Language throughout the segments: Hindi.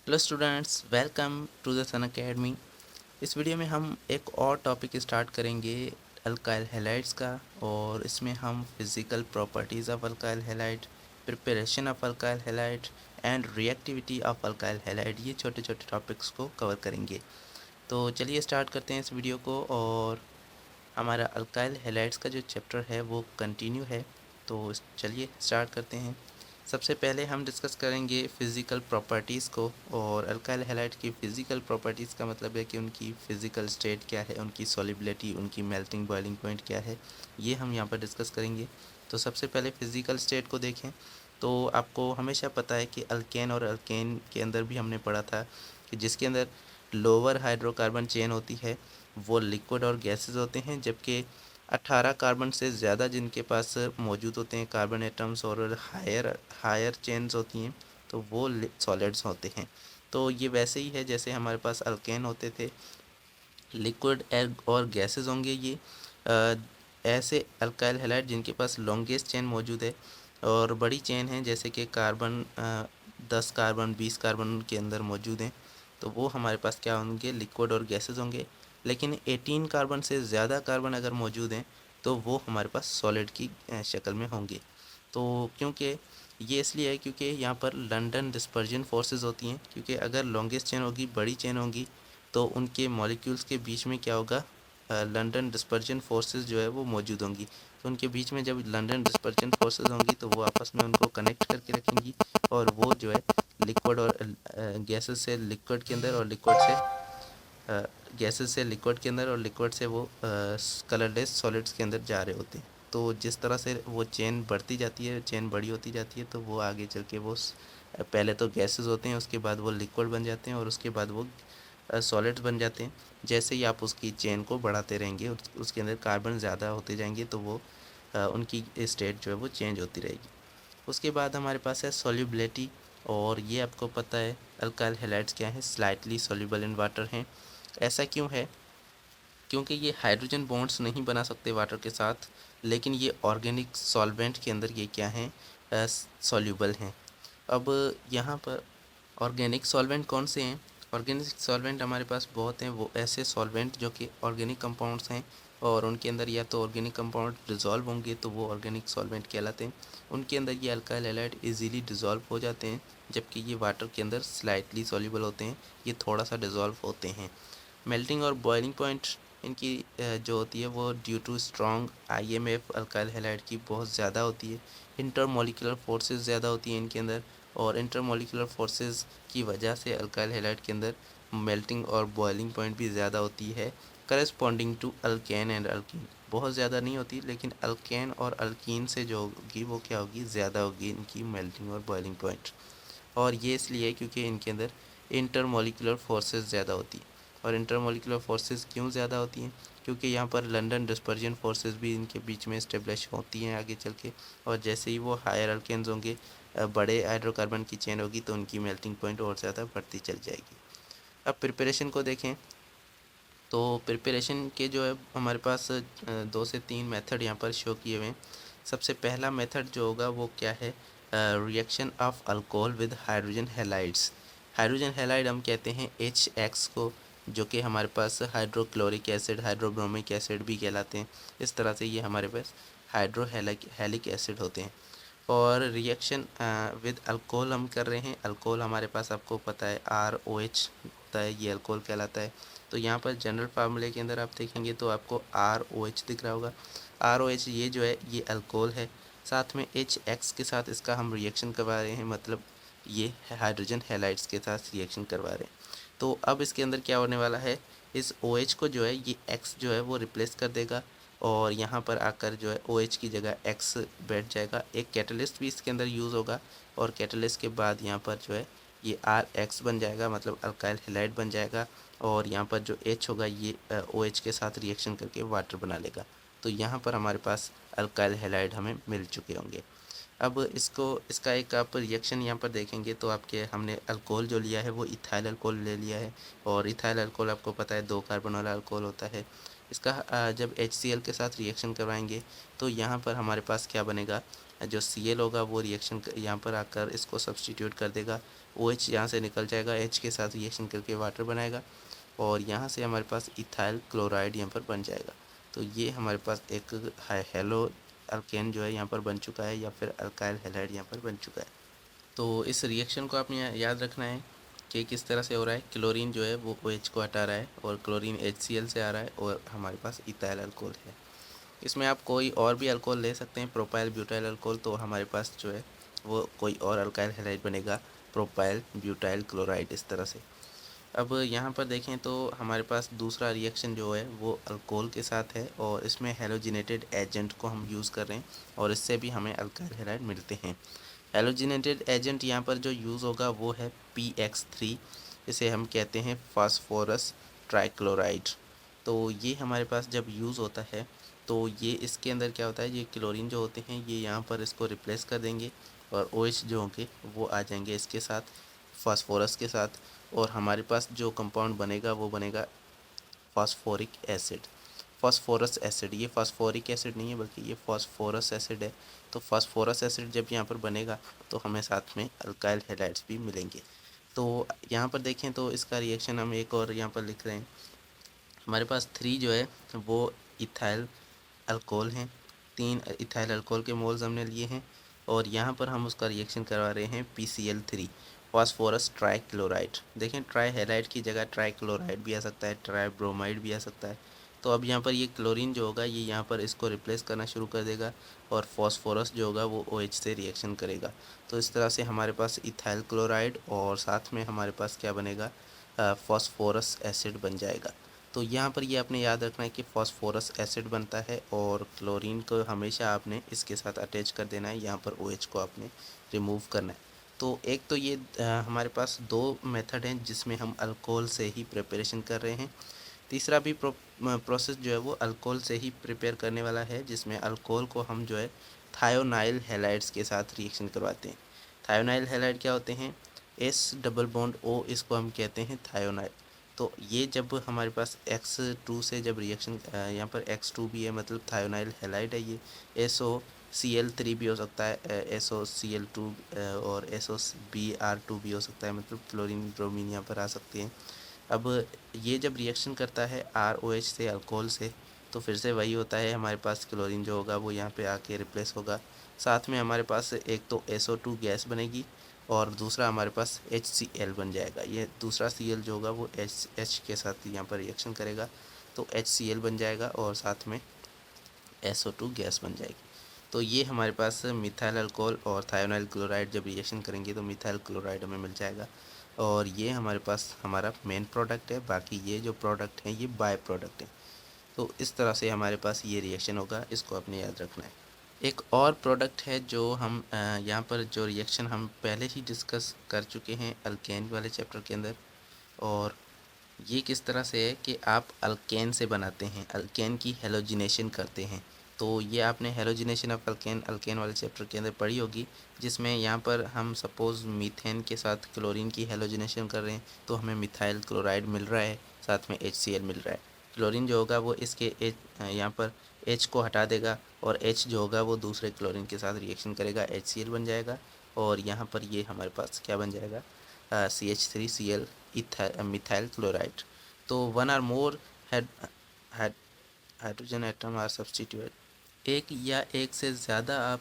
Hello students, welcome to the Sun Academy. इस वीडियो में हम एक और टॉपिक स्टार्ट करेंगे अल्काइल हैलाइड्स का, और इसमें हम physical properties of alkyl halide, preparation of alkyl halide and reactivity of alkyl halide, ये छोटे छोटे टॉपिक्स को कवर करेंगे। तो चलिए स्टार्ट करते हैं इस वीडियो को। और हमारा अल्काइल हैलाइड्स का जो चैप्टर है वो कंटिन्यू है, तो चलिए स्टार्ट करते हैं। सबसे पहले हम डिस्कस करेंगे फ़िज़िकल प्रॉपर्टीज़ को। और अल्काइल हैलाइड की फ़िज़िकल प्रॉपर्टीज़ का मतलब है कि उनकी फ़िज़िकल स्टेट क्या है, उनकी सॉल्युबिलिटी, उनकी मेल्टिंग बॉइलिंग पॉइंट क्या है, ये हम यहाँ पर डिस्कस करेंगे। तो सबसे पहले फ़िज़िकल स्टेट को देखें तो आपको हमेशा पता है कि अल्केन और अल्केन के अंदर भी हमने पढ़ा था कि जिसके अंदर लोअर हाइड्रोकार्बन चेन होती है वो लिक्विड और गैसेस होते हैं, जबकि 18 कार्बन से ज़्यादा जिनके पास मौजूद होते हैं कार्बन एटम्स और हायर हायर चेन्स होती हैं तो वो सॉलिड्स होते हैं। तो ये वैसे ही है जैसे हमारे पास अल्केन होते थे, लिक्विड एग और गैसेस होंगे ये। अ, ऐसे अल्काइल हैलाइड जिनके पास लॉन्गेस्ट चेन मौजूद है और बड़ी चेन है, जैसे कि कार्बन 10 कार्बन 20 कार्बन के अंदर मौजूद हैं, तो वो हमारे पास क्या होंगे, लिक्विड और गैसेस होंगे। लेकिन 18 कार्बन से ज़्यादा कार्बन अगर मौजूद हैं तो वो हमारे पास सॉलिड की शक्ल में होंगे। तो क्योंकि ये इसलिए है क्योंकि यहाँ पर लंदन डिस्पर्जन फोर्सेस होती हैं, क्योंकि अगर लॉन्गेस्ट चेन होगी, बड़ी चेन होगी, तो उनके मॉलिक्यूल्स के बीच में क्या होगा, लंदन डिस्पर्जन फोर्सेस जो है वो मौजूद होंगी। तो उनके बीच में जब लंदन डिस्पर्जन फोर्सेस होंगी तो वो आपस में उनको कनेक्ट करके रखेंगी, और वो जो है लिक्विड और गैसेस से लिक्विड के अंदर और लिक्विड से गैसेस से लिक्विड के अंदर और लिक्विड से वो कलरलेस सॉलिड्स के अंदर जा रहे होते हैं। तो जिस तरह से वो चेन बढ़ती जाती है, चेन बड़ी होती जाती है, तो वो आगे चल के वो पहले तो गैसेस होते हैं, उसके बाद वो लिक्विड बन जाते हैं और उसके बाद वो सॉलिड्स बन जाते हैं। जैसे ही आप उसकी चेन को बढ़ाते रहेंगे उसके अंदर कार्बन ज़्यादा होते जाएंगे तो वो उनकी स्टेट जो है वो चेंज होती रहेगी। उसके बाद हमारे पास है सॉल्युबिलिटी, और ये आपको पता है अल्काइल हैलाइड्स क्या है, स्लाइटली सॉल्युबल इन वाटर हैं। ऐसा क्यों है, क्योंकि ये हाइड्रोजन बॉन्ड्स नहीं बना सकते वाटर के साथ, लेकिन ये ऑर्गेनिक सॉल्वेंट के अंदर ये क्या हैं, सॉल्युबल हैं। अब यहाँ पर ऑर्गेनिक सॉल्वेंट कौन से हैं, ऑर्गेनिक सॉल्वेंट हमारे पास बहुत हैं। वो ऐसे सॉल्वेंट जो कि ऑर्गेनिक कंपाउंड्स हैं और उनके अंदर या तो ऑर्गेनिक कंपाउंड डिज़ोल्व होंगे तो वो ऑर्गेनिक सॉल्वेंट कहलाते हैं। उनके अंदर ये अल्काइल हैलाइड इजीली डिज़ोल्व हो जाते हैं, जबकि ये वाटर के अंदर स्लाइटली सॉल्युबल होते हैं, ये थोड़ा सा डिज़ोल्व होते हैं। मेल्टिंग और बॉइलिंग पॉइंट इनकी जो होती है वो due to strong IMF alkyl halide की बहुत ज़्यादा होती है। इंटरमोलिकुलर फोर्सेस ज़्यादा होती हैं इनके अंदर, और इंटरमोलिकुलर फोर्सेस की वजह से अल्काइल हैलाइड के अंदर मेल्टिंग और बॉइलिंग पॉइंट भी ज़्यादा होती है, corresponding to alkane and alkene. बहुत ज़्यादा नहीं होती, लेकिन अल्केन और अल्कीन से जो होगी वो क्या होगी, ज़्यादा होगी इनकी मेल्टिंग और बॉइलिंग पॉइंट। और ये इसलिए है क्योंकि इनके अंदर इंटरमोलिकुलर फोर्सेस ज़्यादा होती हैं। और इंटरमोलिकुलर फोर्सेस क्यों ज़्यादा होती हैं, क्योंकि यहाँ पर लंदन डिस्पर्जन फोर्सेस भी इनके बीच में इस्टेब्लिश होती हैं आगे चल के। और जैसे ही वो हायर अल्केन्स होंगे, बड़े हाइड्रोकार्बन की चेन होगी, तो उनकी मेल्टिंग पॉइंट और ज़्यादा बढ़ती चल जाएगी। अब प्रिपरेशन को देखें तो प्रिपरेशन के जो है हमारे पास 2 से 3 मेथड यहाँ पर शो किए हुए हैं। सबसे पहला मेथड जो होगा वो क्या है, reaction of alcohol with hydrogen halides. Hydrogen halide हम कहते हैं HX को, जो कि हमारे पास हाइड्रोक्लोरिक एसिड, हाइड्रोब्रोमिक एसिड भी कहलाते हैं। इस तरह से ये हमारे पास हाइड्रोहेलिक एसिड होते हैं। और रिएक्शन विद अल्कोहल हम कर रहे हैं, अल्कोहल हमारे पास आपको पता है ROH होता है, ये अल्कोहल कहलाता है। तो यहाँ पर जनरल फार्मूले के अंदर आप देखेंगे तो आपको ROH दिख रहा होगा। ROH ये जो है ये अल्कोहल है, साथ में HX के साथ इसका हम रिएक्शन करवा रहे हैं, मतलब ये हाइड्रोजन हैलाइड्स के साथ रिएक्शन करवा रहे हैं। तो अब इसके अंदर क्या होने वाला है, इस OH को जो है ये X जो है वो रिप्लेस कर देगा, और यहाँ पर आकर जो है OH की जगह X बैठ जाएगा। एक कैटलिस्ट भी इसके अंदर यूज़ होगा, और कैटलिस्ट के बाद यहाँ पर जो है ये RX बन जाएगा, मतलब अल्काइल हैलाइड बन जाएगा। और यहाँ पर जो H होगा ये OH के साथ रिएक्शन करके वाटर बना लेगा। तो यहाँ पर हमारे पास अल्काइल हैलाइड हमें मिल चुके होंगे। अब इसका एक आप रिएक्शन यहाँ पर देखेंगे तो आपके हमने अल्कोहल जो लिया है वो इथाइल अल्कोहल ले लिया है, और इथाइल अल्कोहल आपको पता है 2 कार्बन वाला अल्कोहल होता है। इसका जब HCl के साथ रिएक्शन करवाएंगे तो यहाँ पर हमारे पास क्या बनेगा, जो Cl होगा वो रिएक्शन यहाँ पर आकर इसको सब्सटीट्यूट कर देगा, OH यहाँ से निकल जाएगा, H के साथ रिएक्शन करके वाटर बनाएगा और यहाँ से हमारे पास इथाइल क्लोराइड यहाँ पर बन जाएगा। तो ये हमारे पास एक हेलो अल्केन जो है यहाँ पर बन चुका है, या फिर अल्काइल हैलाइड यहाँ पर बन चुका है। तो इस रिएक्शन को आपने याद रखना है कि किस तरह से हो रहा है। क्लोरीन जो है वो OH को हटा रहा है और क्लोरीन HCl से आ रहा है और हमारे पास इथाइल अल्कोहल है। इसमें आप कोई और भी अल्कोहल ले सकते हैं, प्रोपाइल ब्यूटाइल अल्कोहल, तो हमारे पास जो है वो कोई और अल्काइल हैलाइड बनेगा, प्रोपाइल ब्यूटाइल क्लोराइड, इस तरह से। अब यहाँ पर देखें तो हमारे पास दूसरा रिएक्शन जो है वो अल्कोहल के साथ है और इसमें हेलोजिनेटेड एजेंट को हम यूज़ कर रहे हैं और इससे भी हमें अल्काइल हैलाइड मिलते हैं। हेलोजिनेटेड एजेंट यहाँ पर जो यूज़ होगा वो है PX3, इसे हम कहते हैं फास्फोरस ट्राइक्लोराइड। तो ये हमारे पास जब यूज़ होता है तो ये इसके अंदर क्या होता है, ये क्लोरीन जो होते हैं ये यहाँ पर इसको रिप्लेस कर देंगे और OH जो होंगे वो आ जाएंगे इसके साथ, फास्फोरस के साथ, और हमारे पास जो कंपाउंड बनेगा वो बनेगा फास्फोरिक एसिड, फास्फोरस एसिड। ये फास्फोरिक एसिड नहीं है बल्कि ये फास्फोरस एसिड है। तो फास्फोरस एसिड जब यहाँ पर बनेगा तो हमें साथ में अल्काइल हैलाइड्स भी मिलेंगे। तो यहाँ पर देखें तो इसका रिएक्शन हम एक और यहाँ पर लिख रहे हैं। हमारे पास 3 जो है वो इथाइल अल्कोहल हैं, 3 इथाइल अल्कोहल के मोल्स हमने लिए हैं और यहाँ पर हम उसका रिएक्शन करवा रहे हैं PCl3, फास्फोरस ट्राइक्लोराइड। देखें ट्राई हैलाइड की जगह ट्राइक्लोराइड भी आ सकता है, ट्राई ब्रोमाइड भी आ सकता है। तो अब यहाँ पर ये क्लोरीन जो होगा ये यहाँ पर इसको रिप्लेस करना शुरू कर देगा और फास्फोरस जो होगा वो OH से रिएक्शन करेगा। तो इस तरह से हमारे पास इथाइल क्लोराइड और साथ में हमारे पास क्या बनेगा, फास्फोरस एसिड बन जाएगा। तो यहाँ पर ये आपने याद रखना है कि फास्फोरस एसिड बनता है और क्लोरीन को हमेशा आपने इसके साथ अटैच कर देना है, यहाँ पर OH को आपने रिमूव करना है। तो एक तो ये हमारे पास 2 मेथड हैं जिसमें हम अल्कोहल से ही प्रिपरेशन कर रहे हैं। तीसरा भी प्रोसेस जो है वो अल्कोहल से ही प्रिपेयर करने वाला है, जिसमें अल्कोहल को हम जो है थायोनाइल हैलाइड्स के साथ रिएक्शन करवाते हैं। थायोनाइल हैलाइड क्या होते हैं, S डबल बॉन्ड O, इसको हम कहते हैं थायोनाइल। तो ये जब हमारे पास X2 से जब रिएक्शन, यहाँ पर X2 भी है मतलब थायोनाइल हैलाइड है, ये SOCl3 भी हो सकता है, SOCl2 और SOBr2 भी हो सकता है, मतलब क्लोरीन ब्रोमीन यहाँ पर आ सकती हैं। अब ये जब रिएक्शन करता है ROH से अल्कोहल से तो फिर से वही होता है, हमारे पास क्लोरीन जो होगा वो यहाँ पे आके रिप्लेस होगा। साथ में हमारे पास एक तो SO2 गैस बनेगी और दूसरा हमारे पास HCl बन जाएगा। ये दूसरा Cl जो होगा वो H के साथ यहाँ पर रिएक्शन करेगा तो HCl बन जाएगा और साथ में SO2 गैस बन जाएगी। तो ये हमारे पास मिथाइल अल्कोहल और थायोनाइल क्लोराइड जब रिएक्शन करेंगे तो मिथाइल क्लोराइड हमें मिल जाएगा और ये हमारे पास हमारा मेन प्रोडक्ट है। बाकी ये जो प्रोडक्ट हैं ये बाय प्रोडक्ट हैं। तो इस तरह से हमारे पास ये रिएक्शन होगा, इसको आपने याद रखना है। एक और प्रोडक्ट है जो हम यहाँ पर जो रिएक्शन हम पहले ही डिस्कस कर चुके हैं अल्केन वाले चैप्टर के अंदर, और ये किस तरह से है कि आप अल्केन से बनाते हैं, अल्केन की हेलोजिनेशन करते हैं। तो ये आपने हेलोजिनेशन ऑफ अल्केन वाले चैप्टर के अंदर पढ़ी होगी, जिसमें यहाँ पर हम सपोज़ मीथेन के साथ क्लोरीन की हेलोजिनेशन कर रहे हैं तो हमें मिथाइल क्लोराइड मिल रहा है, साथ में HCl मिल रहा है। क्लोरीन जो होगा वो इसके यहाँ पर H को हटा देगा और H जो होगा वो दूसरे क्लोरीन के साथ रिएक्शन करेगा, HCl बन जाएगा और यहाँ पर ये हमारे पास क्या बन जाएगा, CH3Cl मिथाइल क्लोराइड। तो 1 or more hydrogen atom are substitute, एक या एक से ज़्यादा आप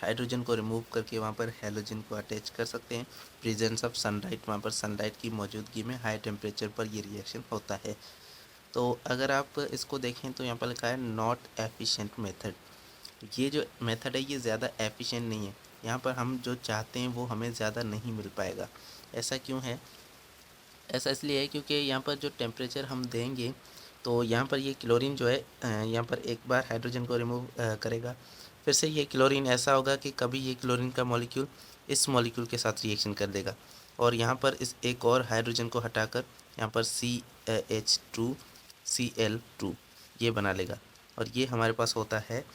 हाइड्रोजन को रिमूव करके वहाँ पर हेलोजन को अटैच कर सकते हैं। प्रेजेंस ऑफ सनलाइट, वहाँ पर सनलाइट की मौजूदगी में हाई टेम्परेचर पर ये रिएक्शन होता है। तो अगर आप इसको देखें तो यहाँ पर लिखा है नॉट एफिशिएंट मेथड। ये जो मेथड है ये ज़्यादा एफिशिएंट नहीं है, यहाँ पर हम जो चाहते हैं वो हमें ज़्यादा नहीं मिल पाएगा। ऐसा क्यों है, ऐसा इसलिए है क्योंकि यहाँ पर जो टेम्परेचर हम देंगे तो यहाँ पर ये क्लोरीन जो है यहाँ पर एक बार हाइड्रोजन को रिमूव करेगा, फिर से ये क्लोरीन ऐसा होगा कि कभी ये क्लोरीन का मॉलिक्यूल इस मॉलिक्यूल के साथ रिएक्शन कर देगा और यहाँ पर इस एक और हाइड्रोजन को हटाकर यहाँ पर CH2Cl2 ये बना लेगा और ये हमारे पास होता है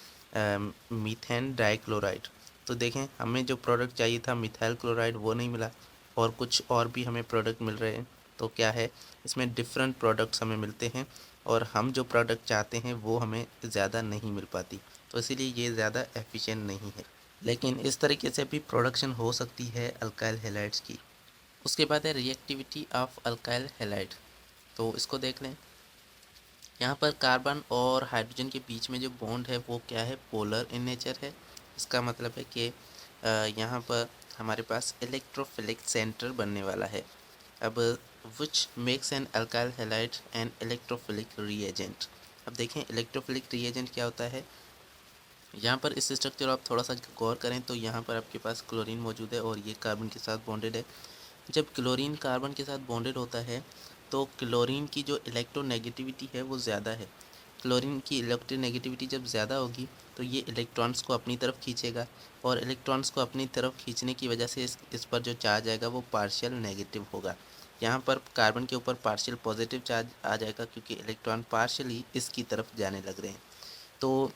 मीथेन डाइक्लोराइड। तो देखें हमें जो प्रोडक्ट चाहिए था मिथाइल क्लोराइड वो नहीं मिला और कुछ और भी हमें प्रोडक्ट मिल रहे हैं। तो क्या है, इसमें डिफरेंट प्रोडक्ट्स हमें मिलते हैं और हम जो प्रोडक्ट चाहते हैं वो हमें ज़्यादा नहीं मिल पाती, तो इसीलिए ये ज़्यादा एफिशिएंट नहीं है। लेकिन इस तरीके से भी प्रोडक्शन हो सकती है अल्काइल हैलाइड्स की। उसके बाद है रिएक्टिविटी ऑफ अल्काइल हैलाइड। तो इसको देख लें। यहाँ पर कार्बन और हाइड्रोजन के बीच में जो बॉन्ड है वो क्या है, पोलर इन नेचर है। इसका मतलब है कि यहाँ पर हमारे पास इलेक्ट्रोफिलिक सेंटर बनने वाला है। अब which makes an alkyl halide an electrophilic reagent. अब देखें इलेक्ट्रोफिलिक रिएजेंट क्या होता है। यहाँ पर इस स्ट्रक्चर आप थोड़ा सा गौर करें तो यहाँ पर आपके पास क्लोरीन मौजूद है और ये कार्बन के साथ बॉन्डेड है। जब क्लोरीन कार्बन के साथ बॉन्डेड होता है तो क्लोरीन की जो इलेक्ट्रोनेगेटिविटी है वो ज़्यादा है। क्लोरीन की इलेक्ट्रोनेगेटिविटी जब ज़्यादा होगी तो ये इलेक्ट्रॉन्स को अपनी तरफ खींचेगा और इलेक्ट्रॉन्स को अपनी तरफ खींचने की वजह से इस पर जो चार्ज आएगा वो पार्शियल नेगेटिव होगा। यहाँ पर कार्बन के ऊपर पार्शियल पॉजिटिव चार्ज आ जाएगा क्योंकि इलेक्ट्रॉन पार्शियली इसकी तरफ जाने लग रहे हैं। तो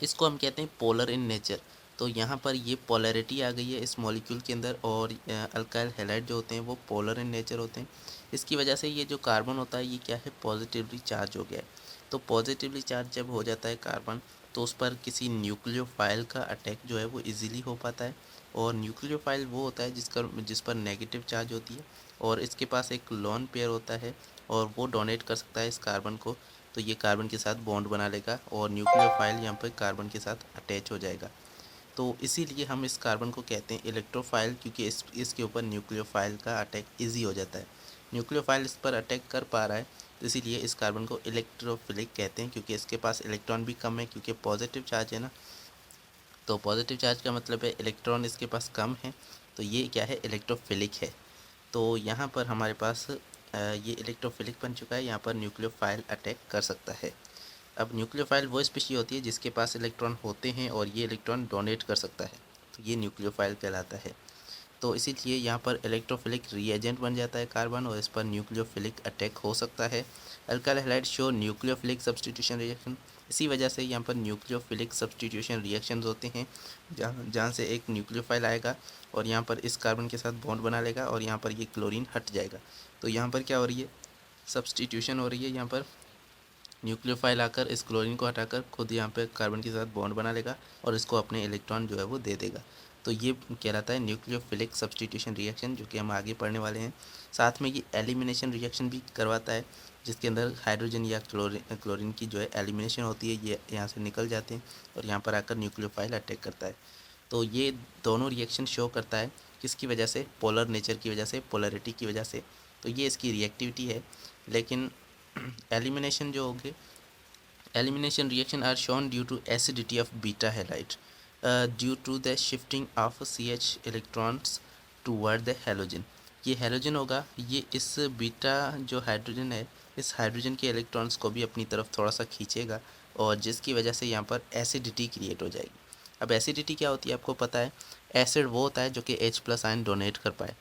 इसको हम कहते हैं पोलर इन नेचर। तो यहाँ पर ये पोलैरिटी आ गई है इस मॉलिक्यूल के अंदर और अल्काइल हैलाइड जो होते हैं वो पोलर इन नेचर होते हैं। इसकी वजह से ये जो कार्बन होता है ये क्या है, पॉजिटिवली चार्ज हो गया है। तो पॉजिटिवली चार्ज जब हो जाता है कार्बन तो उस पर किसी न्यूक्लियोफाइल का अटैक जो है वो इजीली हो पाता है। और न्यूक्लियोफाइल वो होता है जिस पर नेगेटिव चार्ज होती है और इसके पास एक लोन पेयर होता है और वो डोनेट कर सकता है इस कार्बन को। तो ये कार्बन के साथ बॉन्ड बना लेगा और न्यूक्लियोफाइल यहाँ पर कार्बन के साथ अटैच हो जाएगा। तो इसीलिए हम इस कार्बन को कहते हैं इलेक्ट्रोफाइल, क्योंकि इसके ऊपर न्यूक्लियोफाइल का अटैक इजी हो जाता है। न्यूक्लियोफाइल इस पर अटैक कर पा रहा है तो इसीलिए इस कार्बन को इलेक्ट्रोफिलिक कहते हैं, क्योंकि इसके पास इलेक्ट्रॉन भी कम है क्योंकि पॉजिटिव चार्ज है ना। तो पॉजिटिव चार्ज का मतलब है इलेक्ट्रॉन इसके पास कम है, तो ये क्या है, इलेक्ट्रोफिलिक है। तो यहाँ पर हमारे पास ये इलेक्ट्रोफिलिक बन चुका है, यहाँ पर न्यूक्लियोफाइल अटैक कर सकता है। अब न्यूक्लियोफाइल वो स्पीशी होती है जिसके पास इलेक्ट्रॉन होते हैं और ये इलेक्ट्रॉन डोनेट कर सकता है, तो ये न्यूक्लियोफाइल कहलाता है। तो इसीलिए यहाँ पर इलेक्ट्रोफिलिक रिएजेंट बन जाता है कार्बन और इस पर न्यूक्लियोफिलिक अटैक हो सकता है। Alkyl halide show nucleophilic substitution reaction. इसी वजह से यहाँ पर न्यूक्लियोफिलिक सब्स्टिट्यूशन रिएक्शंस होते हैं जहाँ जहाँ से एक न्यूक्लियोफाइल आएगा और यहाँ पर इस कार्बन के साथ बॉन्ड बना लेगा और यहाँ पर ये क्लोरीन हट जाएगा। तो यहाँ पर क्या हो रही है, सब्स्टिट्यूशन हो रही है। यहाँ पर न्यूक्लियोफाइल आकर इस क्लोरीन को हटाकर खुद यहाँ पे कार्बन के साथ बॉन्ड बना लेगा और इसको अपने इलेक्ट्रॉन जो है वो दे देगा। तो ये कहलाता है न्यूक्लियोफिलिक सब्स्टिट्यूशन रिएक्शन, जो कि हम आगे पढ़ने वाले हैं। साथ में ये एलिमिनेशन रिएक्शन भी करवाता है जिसके अंदर हाइड्रोजन या क्लोरीन की जो है एलिमिनेशन होती है, ये यहाँ से निकल जाते हैं और यहाँ पर आकर न्यूक्लियोफाइल अटैक करता है। तो ये दोनों रिएक्शन शो करता है किसकी वजह से, पोलर नेचर की वजह से, पोलरिटी की वजह से। तो ये इसकी रिएक्टिविटी है। लेकिन एलिमिनेशन जो होंगे, elimination reaction are shown due to acidity of beta halide due to the shifting of CH electrons toward the halogen। ये हैलोजन होगा, ये इस बीटा जो हाइड्रोजन है इस हाइड्रोजन के इलेक्ट्रॉन्स को भी अपनी तरफ थोड़ा सा खींचेगा और जिसकी वजह से यहाँ पर एसिडिटी क्रिएट हो जाएगी। अब एसिडिटी क्या होती है आपको पता है, एसिड वो होता है जो कि H+ आयन डोनेट कर पाए।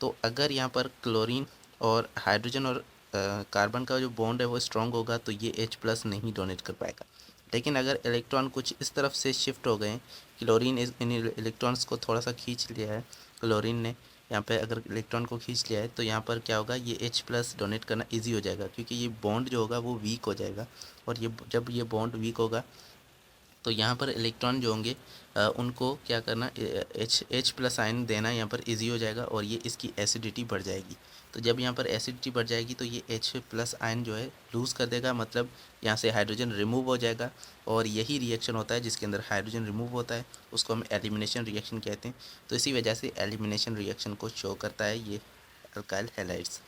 तो अगर यहाँ पर क्लोरीन और हाइड्रोजन और कार्बन का जो बॉन्ड है वो स्ट्रॉन्ग होगा तो ये H+ नहीं डोनेट कर पाएगा। लेकिन अगर इलेक्ट्रॉन कुछ इस तरफ से शिफ्ट हो गए, क्लोरीन इन इलेक्ट्रॉन्स को थोड़ा सा खींच लिया है, क्लोरीन ने यहाँ पे अगर इलेक्ट्रॉन को खींच लिया है तो यहाँ पर क्या होगा, ये H+ डोनेट करना इजी हो जाएगा क्योंकि ये बॉन्ड जो होगा वो वीक हो जाएगा। और ये जब ये बॉन्ड वीक होगा तो यहाँ पर इलेक्ट्रॉन जो होंगे उनको क्या करना, H+ आयन देना यहाँ पर इजी हो जाएगा और ये इसकी एसिडिटी बढ़ जाएगी। तो जब यहाँ पर एसिडिटी बढ़ जाएगी तो ये H+ आयन जो है लूज़ कर देगा, मतलब यहाँ से हाइड्रोजन रिमूव हो जाएगा। और यही रिएक्शन होता है जिसके अंदर हाइड्रोजन रिमूव होता है, उसको हम एलिमिनेशन रिएक्शन कहते हैं। तो इसी वजह से एलिमिनेशन रिएक्शन को शो करता है ये अल्काइल हैलाइड्स।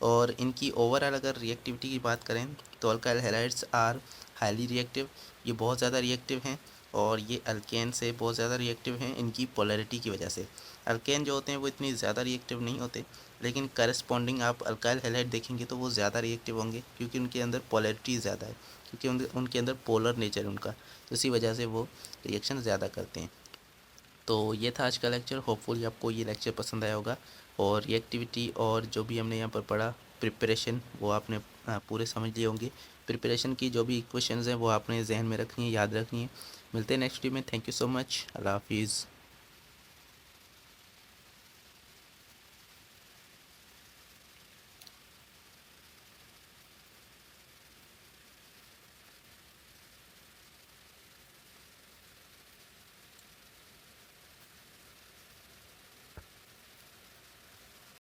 और इनकी ओवरऑल अगर रिएक्टिविटी की बात करें तो alkyl halides are highly reactive, ये बहुत ज़्यादा रिएक्टिव हैं और ये अल्केन से बहुत ज़्यादा रिएक्टिव हैं इनकी पोलैरिटी की वजह से। अल्केन जो होते हैं वो इतनी ज़्यादा रिएक्टिव नहीं होते, लेकिन करस्पॉन्डिंग आप अल्काइल हैलाइड देखेंगे तो वो ज़्यादा रिएक्टिव होंगे क्योंकि उनके अंदर पोलैरिटी ज़्यादा है, क्योंकि उनके अंदर पोलर नेचर है उनका, तो इसी वजह से वो रिएक्शन ज़्यादा करते हैं। तो ये था आज का लेक्चर, होपफुली आपको ये लेक्चर पसंद आया होगा। और रिएक्टिविटी और जो भी हमने यहाँ पर पढ़ा प्रिपरेशन वो आपने पूरे समझ लिए होंगे। प्रिपरेशन की जो भी क्वेश्चंस हैं वो आपने जहन में रखनी है, याद रखनी है। मिलते हैं नेक्स्ट वीडियो में। Thank you so much. अल्लाह हाफिज़।